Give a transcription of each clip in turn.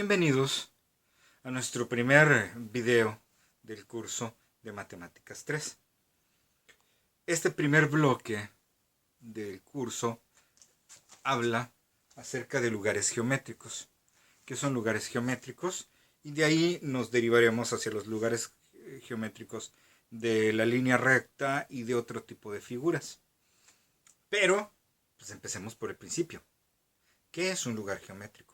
Bienvenidos a nuestro primer video del curso de Matemáticas 3. Este primer bloque del curso habla acerca de lugares geométricos. ¿Qué son lugares geométricos? Y de ahí nos derivaremos hacia los lugares geométricos de la línea recta y de otro tipo de figuras. Pero, pues empecemos por el principio. ¿Qué es un lugar geométrico?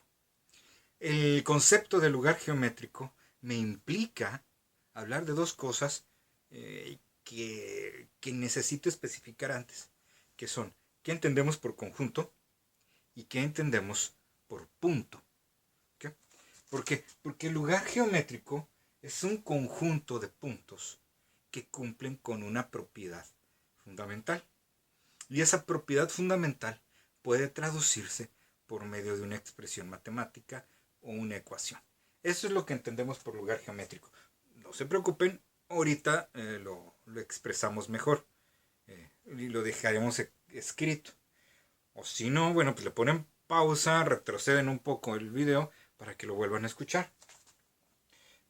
El concepto de lugar geométrico me implica hablar de dos cosas que necesito especificar antes, que son qué entendemos por conjunto y qué entendemos por punto. ¿Okay? ¿Por qué? Porque el lugar geométrico es un conjunto de puntos que cumplen con una propiedad fundamental. Y esa propiedad fundamental puede traducirse por medio de una expresión matemática o una ecuación. Eso es lo que entendemos por lugar geométrico. No se preocupen, ahorita lo expresamos mejor y lo dejaremos escrito. O si no, bueno, pues le ponen pausa, retroceden un poco el video para que lo vuelvan a escuchar.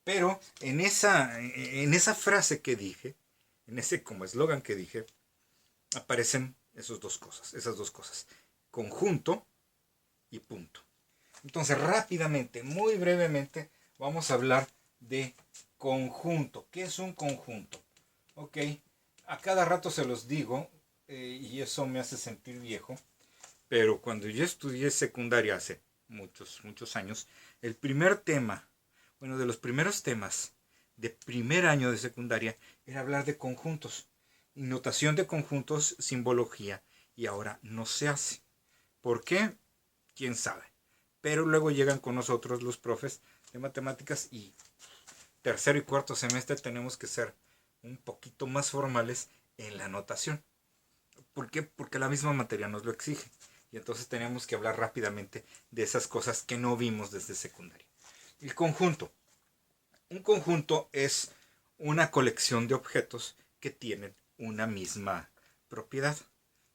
Pero en esa frase que dije, en ese como eslogan que dije, aparecen esas dos cosas, conjunto y punto. Entonces, rápidamente, muy brevemente, vamos a hablar de conjunto. ¿Qué es un conjunto? Ok, a cada rato se los digo, y eso me hace sentir viejo, pero cuando yo estudié secundaria hace muchos años, el primer tema, bueno, de los primeros temas de primer año de secundaria, era hablar de conjuntos, y notación de conjuntos, simbología, y ahora no se hace. ¿Por qué? ¿Quién sabe? Pero luego llegan con nosotros los profes de matemáticas y tercero y cuarto semestre tenemos que ser un poquito más formales en la notación. ¿Por qué? Porque la misma materia nos lo exige. Y entonces tenemos que hablar rápidamente de esas cosas que no vimos desde secundaria. El conjunto. Un conjunto es una colección de objetos que tienen una misma propiedad.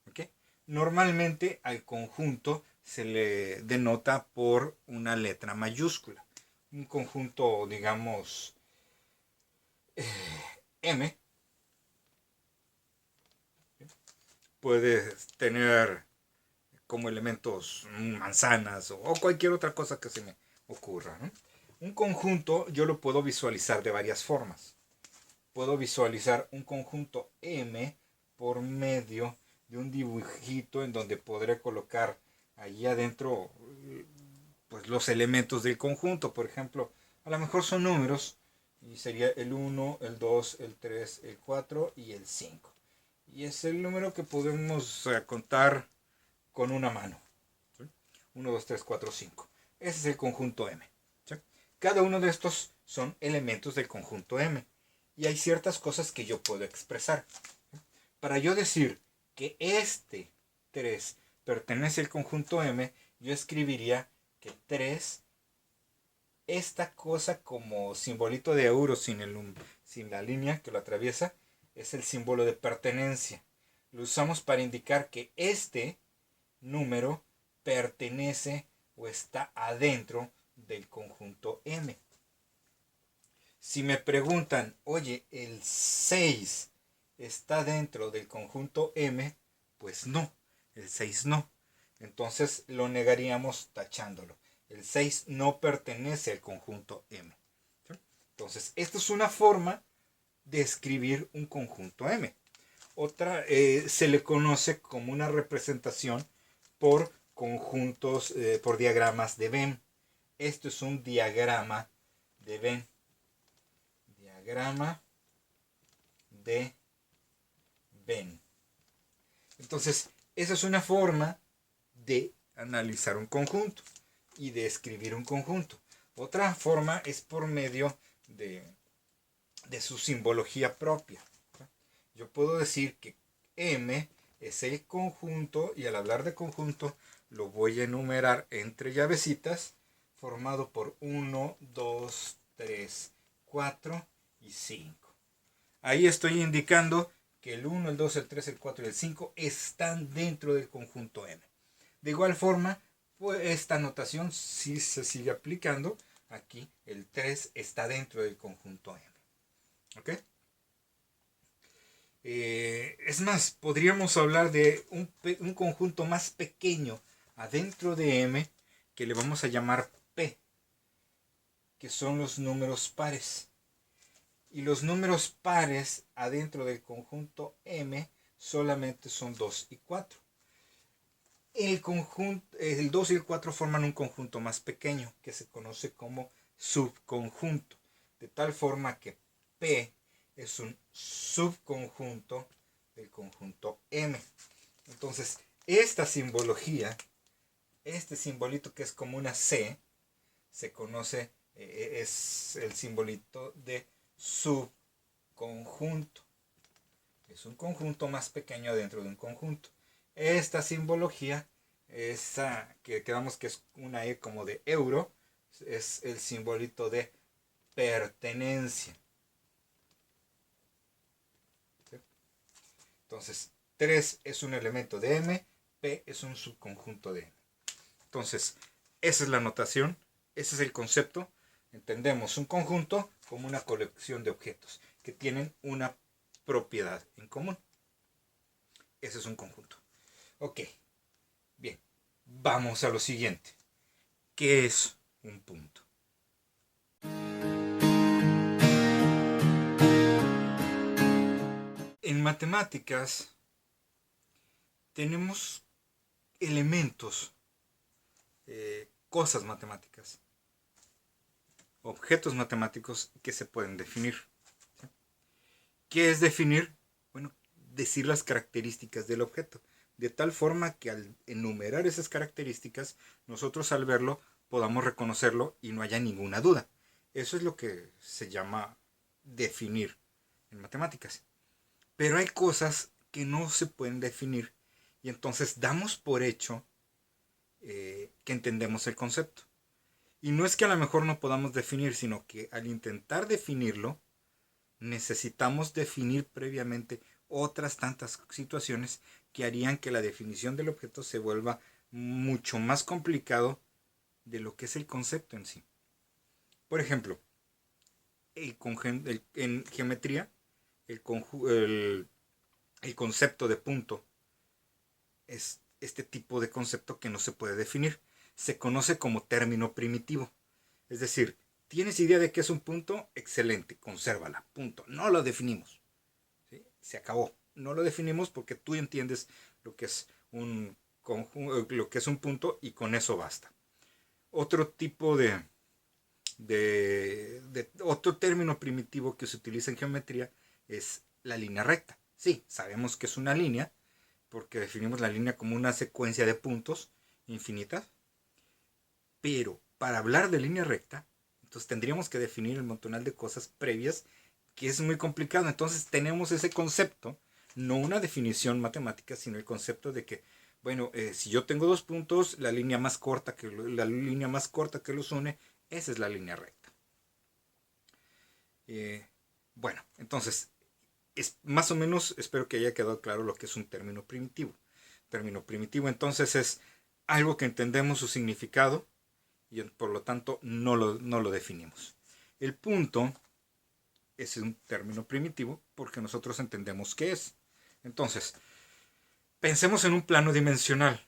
¿Okay? Normalmente al conjunto se le denota por una letra mayúscula. Un conjunto, digamos, M, puede tener como elementos manzanas o cualquier otra cosa que se me ocurra, ¿no? Un conjunto yo lo puedo visualizar de varias formas. Puedo visualizar un conjunto M por medio de un dibujito en donde podré colocar allí adentro pues los elementos del conjunto. Por ejemplo, a lo mejor son números y sería el 1, el 2, el 3, el 4 y el 5. Y es el número que podemos contar con una mano. ¿Sí? 1, 2, 3, 4, 5. Ese es el conjunto M. ¿Sí? Cada uno de estos son elementos del conjunto M. Y hay ciertas cosas que yo puedo expresar. ¿Sí? Para yo decir que este 3 pertenece al conjunto M, yo escribiría que 3, esta cosa como simbolito de euro sin la línea que lo atraviesa, es el símbolo de pertenencia. Lo usamos para indicar que este número pertenece o está adentro del conjunto M. Si me preguntan, oye, el 6 está dentro del conjunto M, pues no, el 6 no. Entonces lo negaríamos tachándolo. El 6 no pertenece al conjunto M. ¿Sí? Entonces, esta es una forma de escribir un conjunto M. Otra se le conoce como una representación por conjuntos, por diagramas de Venn. Esto es un diagrama de Venn. Diagrama de Venn. Entonces, esa es una forma de analizar un conjunto y de escribir un conjunto. Otra forma es por medio de su simbología propia. Yo puedo decir que M es el conjunto y al hablar de conjunto lo voy a enumerar entre llavecitas formado por 1, 2, 3, 4 y 5. Ahí estoy indicando que el 1, el 2, el 3, el 4 y el 5 están dentro del conjunto M. De igual forma, pues esta notación sí se sigue aplicando aquí el 3 está dentro del conjunto M. ¿Ok? Es más, podríamos hablar de un conjunto más pequeño adentro de M que le vamos a llamar P, que son los números pares. Y los números pares adentro del conjunto M solamente son 2 y 4. El 2 y el 4 forman un conjunto más pequeño que se conoce como subconjunto, de tal forma que P es un subconjunto del conjunto M. Entonces, esta simbología, este simbolito que es como una C, se conoce, es el simbolito de subconjunto. Es un conjunto más pequeño dentro de un conjunto. Esta simbología, esa que quedamos que es una E como de euro, es el simbolito de pertenencia. ¿Sí? Entonces, 3 es un elemento de M, P es un subconjunto de M. Entonces, esa es la notación, ese es el concepto. Entendemos un conjunto como una colección de objetos que tienen una propiedad en común. Ese es un conjunto. Ok, bien, vamos a lo siguiente. ¿Qué es un punto? En matemáticas tenemos elementos, cosas matemáticas, objetos matemáticos que se pueden definir. ¿Sí? ¿Qué es definir? Bueno, decir las características del objeto, de tal forma que al enumerar esas características, nosotros al verlo podamos reconocerlo y no haya ninguna duda. Eso es lo que se llama definir en matemáticas. Pero hay cosas que no se pueden definir y entonces damos por hecho que entendemos el concepto. Y no es que a lo mejor no podamos definir, sino que al intentar definirlo, necesitamos definir previamente otras tantas situaciones que harían que la definición del objeto se vuelva mucho más complicado de lo que es el concepto en sí. Por ejemplo, en geometría, el concepto de punto es este tipo de concepto que no se puede definir. Se conoce como término primitivo. Es decir, ¿tienes idea de qué es un punto? Excelente, consérvala, punto. No lo definimos. ¿Sí? Se acabó. No lo definimos porque tú entiendes lo que es un punto y con eso basta. Otro tipo otro término primitivo que se utiliza en geometría es la línea recta. Sí, sabemos que es una línea porque definimos la línea como una secuencia de puntos infinitas, pero para hablar de línea recta, entonces tendríamos que definir el montonal de cosas previas que es muy complicado. Entonces tenemos ese concepto, no una definición matemática, sino el concepto de que, bueno, si yo tengo dos puntos, la línea más corta que los une, esa es la línea recta. Bueno, entonces, más o menos espero que haya quedado claro lo que es un término primitivo. Término primitivo entonces es algo que entendemos su significado y por lo tanto no lo definimos. El punto es un término primitivo porque nosotros entendemos qué es. Entonces, pensemos en un plano dimensional,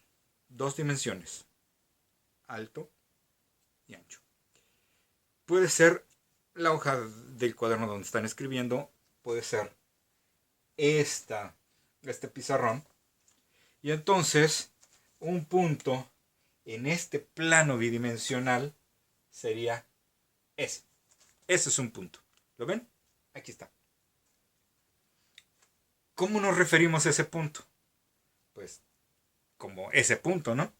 2 dimensiones, alto y ancho. Puede ser la hoja del cuaderno donde están escribiendo, puede ser este pizarrón, y entonces un punto en este plano bidimensional sería ese. Ese es un punto. ¿Lo ven? Aquí está. ¿Cómo nos referimos a ese punto? Pues como ese punto, ¿no?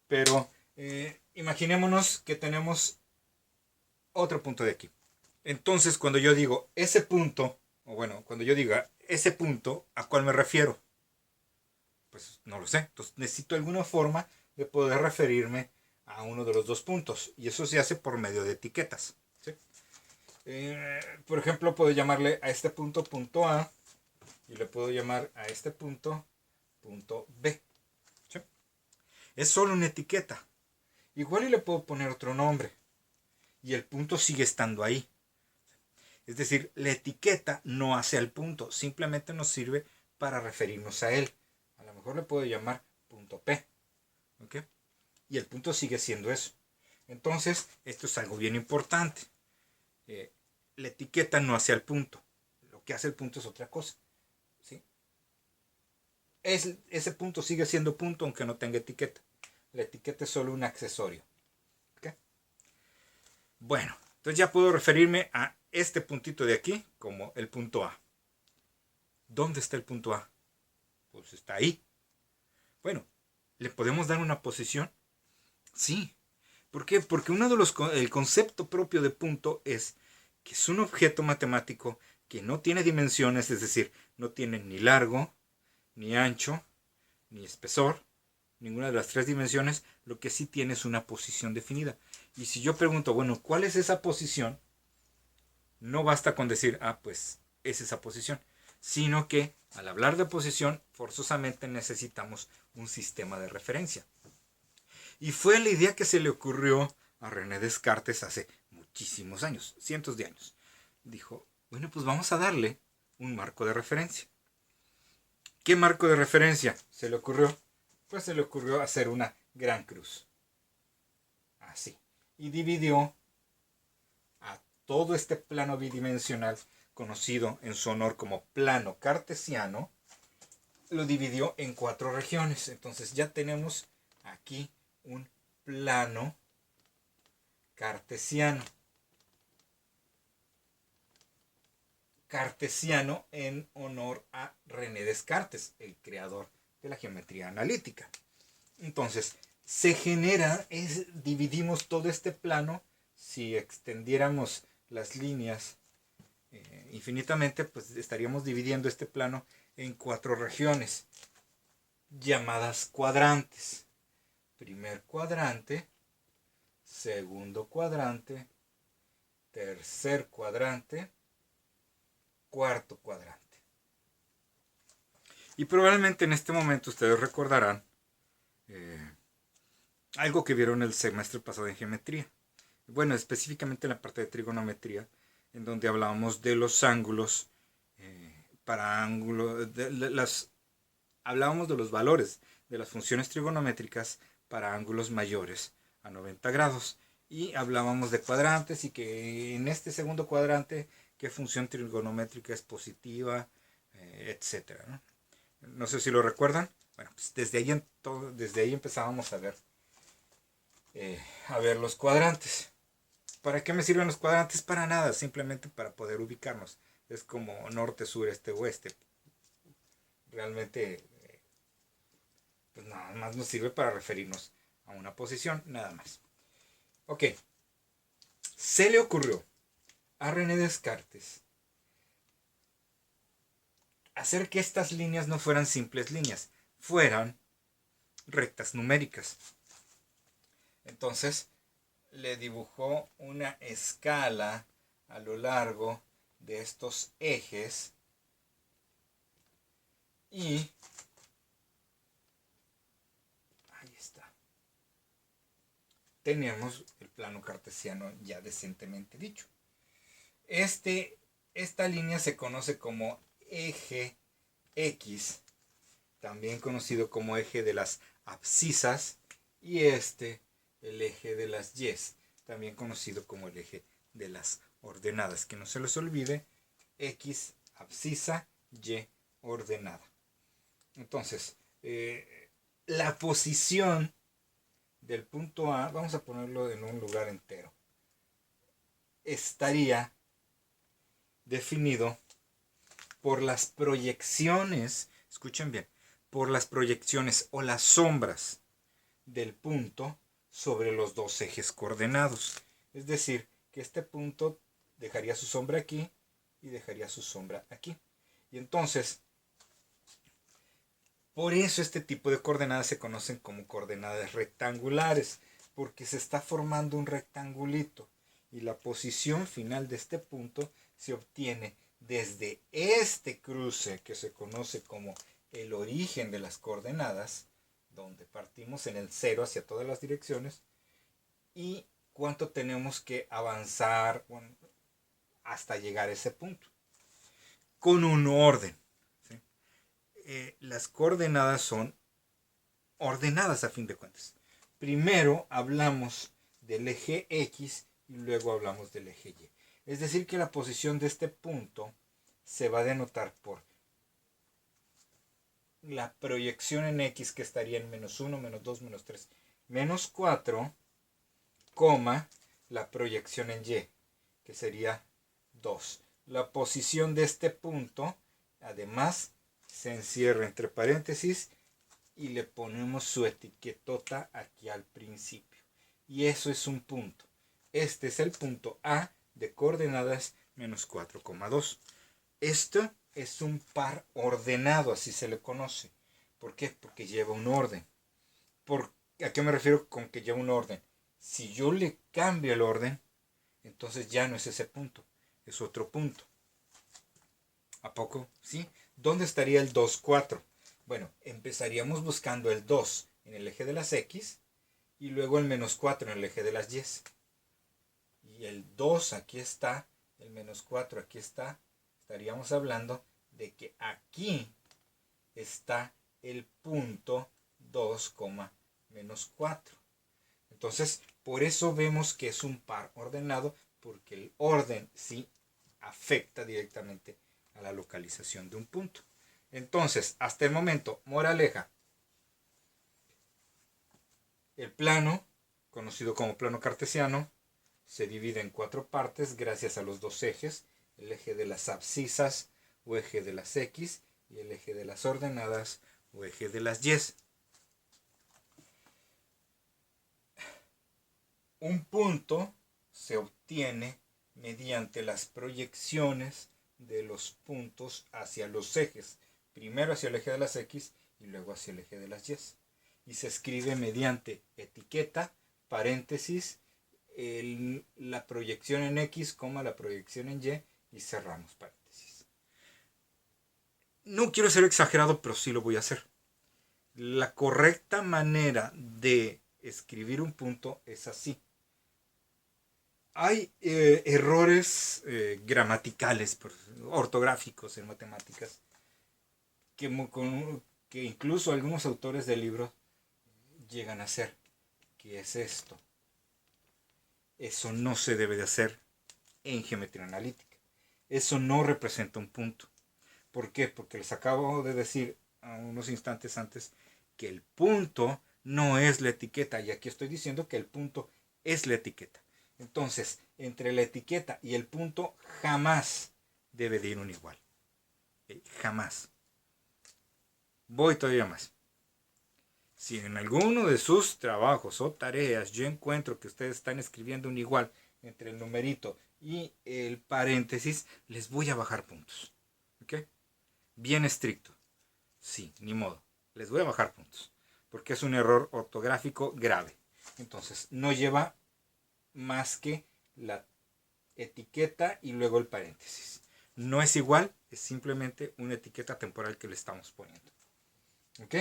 Pero imaginémonos que tenemos otro punto de aquí. Entonces, cuando yo digo ese punto, o bueno, cuando yo diga ese punto, ¿a cuál me refiero? Pues no lo sé. Entonces necesito alguna forma de poder referirme a uno de los dos puntos. Y eso se hace por medio de etiquetas. ¿Sí? Por ejemplo, puedo llamarle a este punto punto A y le puedo llamar a este punto punto B. ¿Sí? Es solo una etiqueta. Igual y le puedo poner otro nombre. y el punto sigue estando ahí. Es decir, la etiqueta no hace al punto, simplemente nos sirve para referirnos a él. A lo mejor le puedo llamar punto P. ¿Ok? Y el punto sigue siendo eso. Entonces, esto es algo bien importante. La etiqueta no hace al punto. Lo que hace el punto es otra cosa. ¿Sí? Ese punto sigue siendo punto aunque no tenga etiqueta. La etiqueta es solo un accesorio. ¿Ok? Bueno, entonces ya puedo referirme a este puntito de aquí como el punto A. ¿Dónde está el punto A? Pues está ahí. Bueno, ¿le podemos dar una posición? Sí. ¿Por qué? Porque el concepto propio de punto es que es un objeto matemático que no tiene dimensiones, es decir, no tiene ni largo, ni ancho, ni espesor, ninguna de las tres dimensiones, lo que sí tiene es una posición definida. Y si yo pregunto, bueno, ¿cuál es esa posición? No basta con decir, pues es esa posición, sino que al hablar de posición, forzosamente necesitamos un sistema de referencia. Y fue la idea que se le ocurrió a René Descartes hace muchísimos años, cientos de años. Dijo, bueno, pues vamos a darle un marco de referencia. ¿Qué marco de referencia se le ocurrió? Pues se le ocurrió hacer una gran cruz. Así. Y dividió a todo este plano bidimensional, conocido en su honor como plano cartesiano, lo dividió en 4 regiones. Entonces ya tenemos aquí un plano cartesiano. Cartesiano en honor a René Descartes, el creador de la geometría analítica. Entonces, se genera, dividimos todo este plano. Si extendiéramos las líneas infinitamente, pues estaríamos dividiendo este plano en 4 regiones, llamadas cuadrantes. Primer cuadrante, segundo cuadrante, tercer cuadrante, cuarto cuadrante. Y probablemente en este momento ustedes recordarán algo que vieron el semestre pasado en geometría. Bueno, específicamente en la parte de trigonometría, en donde hablábamos de los ángulos para ángulos, hablábamos de los valores de las funciones trigonométricas para ángulos mayores a 90 grados. Y hablábamos de cuadrantes y que en este segundo cuadrante qué función trigonométrica es positiva, etc. ¿No? Sé si lo recuerdan. Bueno, pues desde ahí empezábamos a ver los cuadrantes. ¿Para qué me sirven los cuadrantes? Para nada, simplemente para poder ubicarnos. Es como norte, sur, este, oeste. Realmente, pues nada más nos sirve para referirnos a una posición, nada más. Ok. Se le ocurrió a René Descartes hacer que estas líneas no fueran simples líneas, fueran rectas numéricas. Entonces, le dibujó una escala a lo largo de estos ejes y ahí está. Tenemos el plano cartesiano ya decentemente dicho. Esta línea se conoce como eje X, también conocido como eje de las abscisas, y el eje de las Y, también conocido como el eje de las ordenadas. Que no se les olvide, X abscisa, Y ordenada. Entonces, la posición del punto A, vamos a ponerlo en un lugar entero, estaría definido por las proyecciones, escuchen bien, por las proyecciones o las sombras del punto sobre los dos ejes coordenados. Es decir, que este punto dejaría su sombra aquí y dejaría su sombra aquí. Y entonces, por eso este tipo de coordenadas se conocen como coordenadas rectangulares, porque se está formando un rectangulito y la posición final de este punto se obtiene desde este cruce que se conoce como el origen de las coordenadas, donde partimos en el 0 hacia todas las direcciones, y cuánto tenemos que avanzar hasta llegar a ese punto. Con un orden. ¿Sí? Las coordenadas son ordenadas a fin de cuentas. Primero hablamos del eje X y luego hablamos del eje Y. Es decir, que la posición de este punto se va a denotar por la proyección en X, que estaría en menos 1, menos 2, menos 3, menos 4, coma la proyección en Y, que sería 2. La posición de este punto, además, se encierra entre paréntesis y le ponemos su etiquetota aquí al principio. Y eso es un punto. Este es el punto A de coordenadas menos 4,2. Esto es un par ordenado, así se le conoce. ¿Por qué? Porque lleva un orden. ¿A qué me refiero con que lleva un orden? Si yo le cambio el orden, entonces ya no es ese punto, es otro punto. ¿A poco? ¿Sí? ¿Dónde estaría el 2, 4? Bueno, empezaríamos buscando el 2 en el eje de las X y luego el menos 4 en el eje de las Y. Y el 2 aquí está, el menos 4 aquí está. Estaríamos hablando de que aquí está el punto 2, menos 4. Entonces, por eso vemos que es un par ordenado, porque el orden sí afecta directamente a la localización de un punto. Entonces, hasta el momento, moraleja, el plano, conocido como plano cartesiano, se divide en 4 partes gracias a los dos ejes, el eje de las abscisas o eje de las X y el eje de las ordenadas o eje de las Y. Un punto se obtiene mediante las proyecciones de los puntos hacia los ejes, primero hacia el eje de las X y luego hacia el eje de las Y. Y se escribe mediante etiqueta, paréntesis, la proyección en X, la proyección en Y y cerramos paréntesis. No quiero ser exagerado, pero sí lo voy a hacer. La correcta manera de escribir un punto es así. Hay errores gramaticales, ortográficos en matemáticas, que incluso algunos autores del libro llegan a hacer. ¿Qué es esto? Eso no se debe de hacer en geometría analítica. Eso no representa un punto. ¿Por qué? Porque les acabo de decir a unos instantes antes que el punto no es la etiqueta. Y aquí estoy diciendo que el punto es la etiqueta. Entonces, entre la etiqueta y el punto jamás debe de ir un igual. Jamás. Voy todavía más. Si en alguno de sus trabajos o tareas yo encuentro que ustedes están escribiendo un igual entre el numerito y el paréntesis, les voy a bajar puntos. ¿Ok? Bien estricto. Sí, ni modo. Les voy a bajar puntos. Porque es un error ortográfico grave. Entonces, no lleva más que la etiqueta y luego el paréntesis. No es igual, es simplemente una etiqueta temporal que le estamos poniendo. ¿Ok?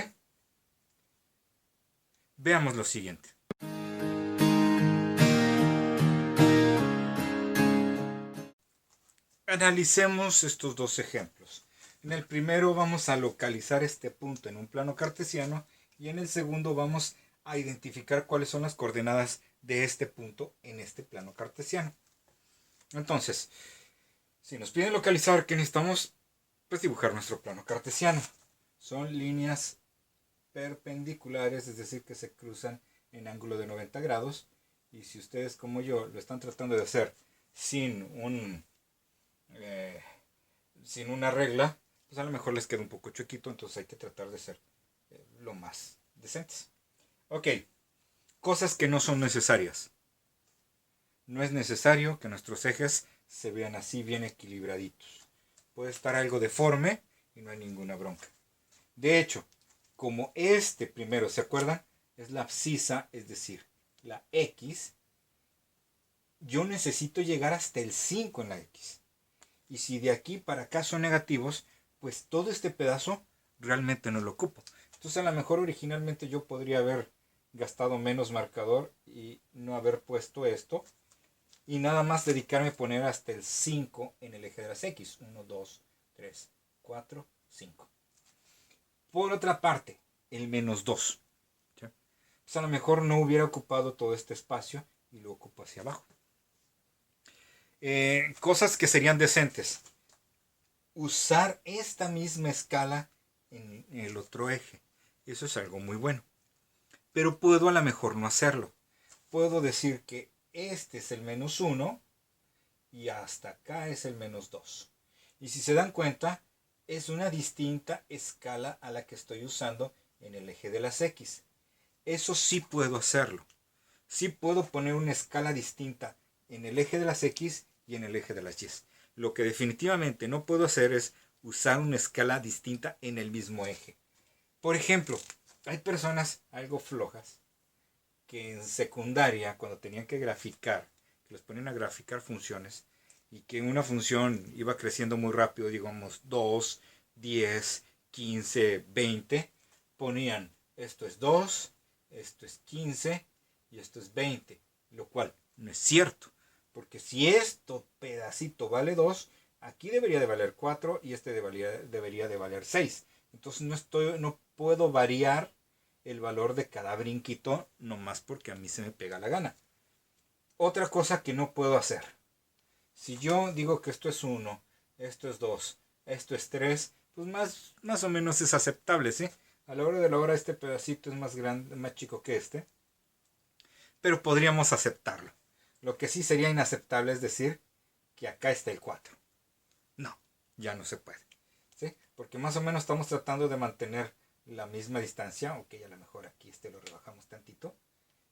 Veamos lo siguiente. Analicemos estos dos ejemplos. En el primero vamos a localizar este punto en un plano cartesiano y en el segundo vamos a identificar cuáles son las coordenadas de este punto en este plano cartesiano. Entonces, si nos piden localizar, ¿qué necesitamos? Pues dibujar nuestro plano cartesiano. Son líneas perpendiculares, es decir, que se cruzan en ángulo de 90 grados. Y si ustedes como yo lo están tratando de hacer sin una regla, pues a lo mejor les queda un poco chuequito, entonces hay que tratar de ser lo más decentes. Ok, cosas que no son necesarias. No es necesario que nuestros ejes se vean así bien equilibraditos. Puede estar algo deforme y no hay ninguna bronca. De hecho, como este primero, ¿se acuerdan? Es la abscisa, es decir, la X. Yo necesito llegar hasta el 5 en la X. Y si de aquí para acá son negativos, pues todo este pedazo realmente no lo ocupo. Entonces a lo mejor originalmente yo podría haber gastado menos marcador y no haber puesto esto. Y nada más dedicarme a poner hasta el 5 en el eje de las X. 1, 2, 3, 4, 5. Por otra parte, el menos 2. ¿Sí? Pues a lo mejor no hubiera ocupado todo este espacio y lo ocupo hacia abajo. Cosas que serían decentes. Usar esta misma escala en el otro eje. Eso es algo muy bueno. Pero puedo a lo mejor no hacerlo. Puedo decir que este es el menos 1 y hasta acá es el menos 2. Y si se dan cuenta, es una distinta escala a la que estoy usando en el eje de las X. Eso sí puedo hacerlo. Sí puedo poner una escala distinta en el eje de las X y en el eje de las Y. Lo que definitivamente no puedo hacer es usar una escala distinta en el mismo eje. Por ejemplo, hay personas algo flojas que en secundaria, cuando tenían que graficar, que les ponían a graficar funciones, y que una función iba creciendo muy rápido, digamos 2, 10, 15, 20, ponían esto es 2, esto es 15 y esto es 20, lo cual no es cierto, porque si esto pedacito vale 2, aquí debería de valer 4 y este debería de valer 6. Entonces no puedo variar el valor de cada brinquito nomás porque a mí se me pega la gana. Otra cosa que no puedo hacer. Si yo digo que esto es 1, esto es 2, esto es 3, pues más o menos es aceptable, ¿sí? A la hora de la hora este pedacito es más grande, más chico que este. Pero podríamos aceptarlo. Lo que sí sería inaceptable es decir que acá está el 4. No, ya no se puede, ¿sí? Porque más o menos estamos tratando de mantener la misma distancia. Ok, a lo mejor aquí lo rebajamos tantito.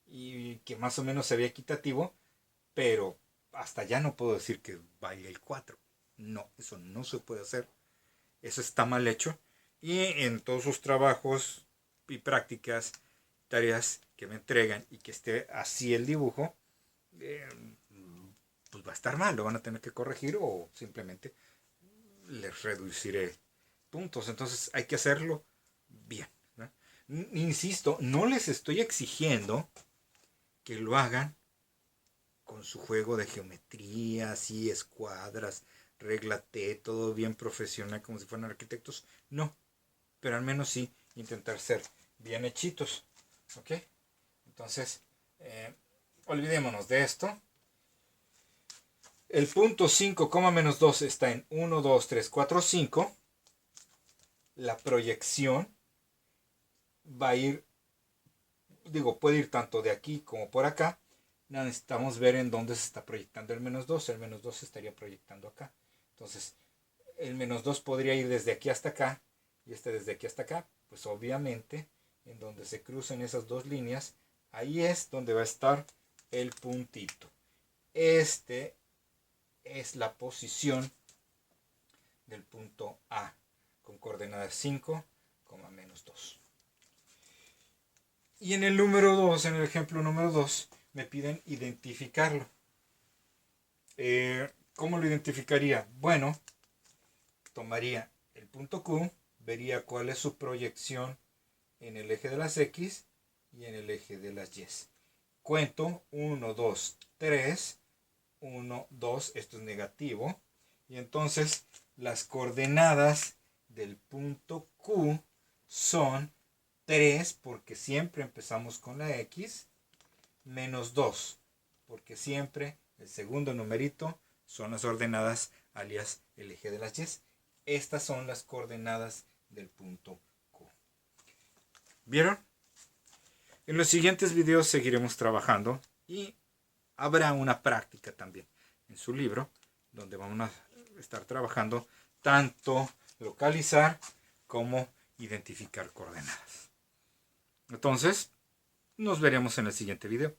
Y que más o menos se ve equitativo. Pero hasta ya no puedo decir que vaya el 4. No, eso no se puede hacer. Eso está mal hecho. Y en todos sus trabajos y prácticas, tareas que me entregan y que esté así el dibujo, pues va a estar mal. Lo van a tener que corregir o simplemente les reduciré puntos. Entonces hay que hacerlo bien, ¿no? Insisto, no les estoy exigiendo que lo hagan con su juego de geometría, así, escuadras, regla T, todo bien profesional como si fueran arquitectos. No, pero al menos sí intentar ser bien hechitos. ¿Ok? Entonces, olvidémonos de esto. El punto 5, menos 2 está en 1, 2, 3, 4, 5. La proyección va a ir, puede ir tanto de aquí como por acá. Necesitamos ver en dónde se está proyectando el menos 2. El menos 2 se estaría proyectando acá. Entonces, el menos 2 podría ir desde aquí hasta acá y desde aquí hasta acá. Pues obviamente, en donde se crucen esas dos líneas, ahí es donde va a estar el puntito. Este es la posición del punto A, con coordenadas 5, menos 2. Y en el número 2, en el ejemplo número 2, me piden identificarlo. ¿Cómo lo identificaría? Bueno, tomaría el punto Q, vería cuál es su proyección en el eje de las X y en el eje de las Y. Cuento 1, 2, 3, 1, 2, esto es negativo. Y entonces las coordenadas del punto Q son 3, porque siempre empezamos con la X, menos 2, porque siempre el segundo numerito son las ordenadas, alias el eje de las Y. Estas son las coordenadas del punto Q. ¿Vieron? En los siguientes videos seguiremos trabajando y habrá una práctica también en su libro donde vamos a estar trabajando tanto localizar como identificar coordenadas. Entonces, nos veremos en el siguiente video.